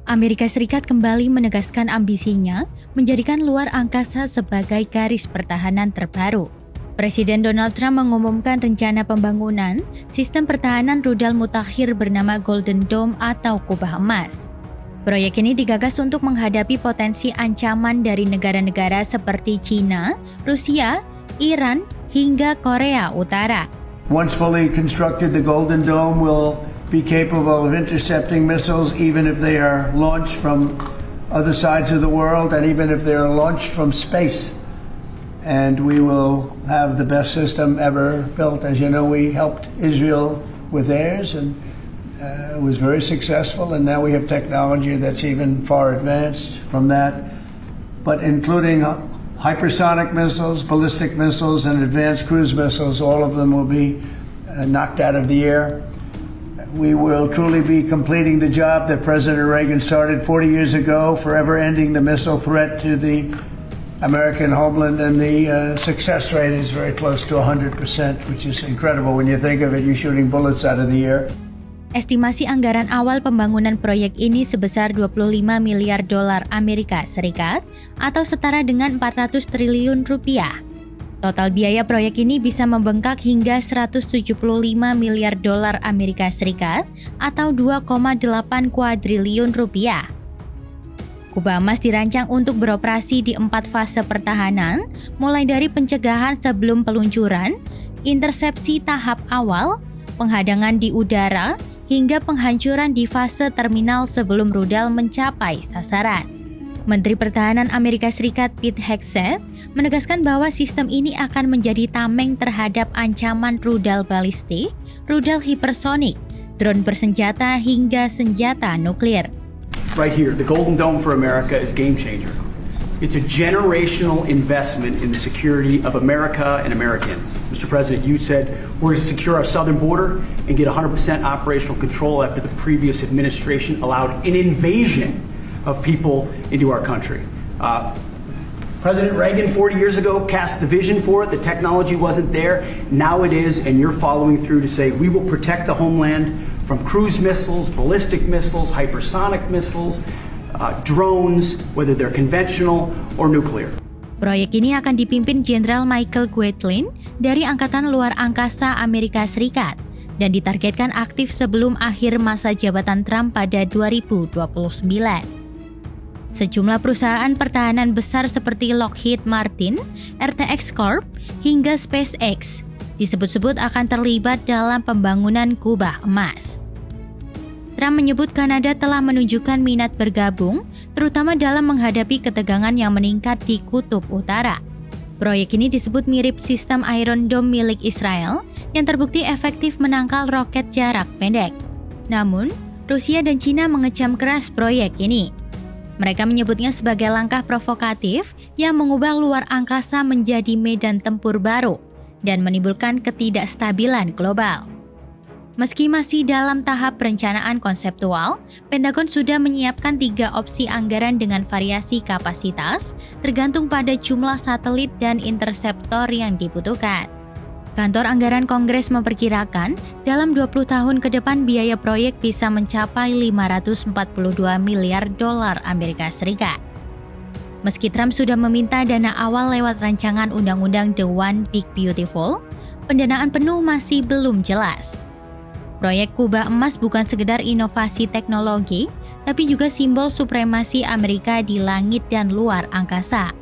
Amerika Serikat kembali menegaskan ambisinya menjadikan luar angkasa sebagai garis pertahanan terbaru. Presiden Donald Trump mengumumkan rencana pembangunan sistem pertahanan rudal mutakhir bernama Golden Dome atau kubah emas. Proyek ini digagas untuk menghadapi potensi ancaman dari negara-negara seperti China, Rusia, Iran, hingga Korea Utara. Once fully constructed, the Golden Dome will be capable of intercepting missiles even if they are launched from other sides of the world and even if they are launched from space. And we will have the best system ever built. As you know, we helped Israel with theirs and it was very successful, and now we have technology that's even far advanced from that, but including hypersonic missiles, ballistic missiles, and advanced cruise missiles. All of them will be knocked out of the air. We will truly be completing the job that President Reagan started 40 years ago, forever ending the missile threat to the American homeland, and the success rate is very close to 100%, which is incredible when you think of it, you're shooting bullets out of the air. Estimasi anggaran awal pembangunan proyek ini sebesar 25 miliar dolar Amerika Serikat atau setara dengan 400 triliun rupiah. Total biaya proyek ini bisa membengkak hingga 175 miliar dolar Amerika Serikat atau 2,8 kuadriliun rupiah. Kubah emas dirancang untuk beroperasi di 4 fase pertahanan, mulai dari pencegahan sebelum peluncuran, intersepsi tahap awal, penghadangan di udara, hingga penghancuran di fase terminal sebelum rudal mencapai sasaran. Menteri Pertahanan Amerika Serikat Pete Hegseth menegaskan bahwa sistem ini akan menjadi tameng terhadap ancaman rudal balistik, rudal hipersonik, drone bersenjata hingga senjata nuklir. Right here, the Golden Dome for America is game changer. It's a generational investment in the security of America and Americans. Mr. President, you said we're going to secure our southern border and get 100% operational control after the previous administration allowed an invasion of people into our country. President Reagan 40 years ago cast the vision for it. The technology wasn't there. Now it is, and you're following through to say we will protect the homeland from cruise missiles, ballistic missiles, hypersonic missiles, drones, whether they're conventional or nuclear. Proyek ini akan dipimpin Jenderal Michael Gwethlin dari Angkatan Luar Angkasa Amerika Serikat dan ditargetkan aktif sebelum akhir masa jabatan Trump pada 2029. Sejumlah perusahaan pertahanan besar seperti Lockheed Martin, RTX Corp, hingga SpaceX disebut-sebut akan terlibat dalam pembangunan kubah emas. Trump menyebut Kanada telah menunjukkan minat bergabung, terutama dalam menghadapi ketegangan yang meningkat di Kutub Utara. Proyek ini disebut mirip sistem Iron Dome milik Israel yang terbukti efektif menangkal roket jarak pendek. Namun, Rusia dan China mengecam keras proyek ini. Mereka menyebutnya sebagai langkah provokatif yang mengubah luar angkasa menjadi medan tempur baru dan menimbulkan ketidakstabilan global. Meski masih dalam tahap perencanaan konseptual, Pentagon sudah menyiapkan 3 opsi anggaran dengan variasi kapasitas, tergantung pada jumlah satelit dan interseptor yang dibutuhkan. Kantor Anggaran Kongres memperkirakan dalam 20 tahun ke depan biaya proyek bisa mencapai 542 miliar dolar Amerika Serikat. Meski Trump sudah meminta dana awal lewat rancangan undang-undang The One Big Beautiful, pendanaan penuh masih belum jelas. Proyek kubah emas bukan sekedar inovasi teknologi, tapi juga simbol supremasi Amerika di langit dan luar angkasa.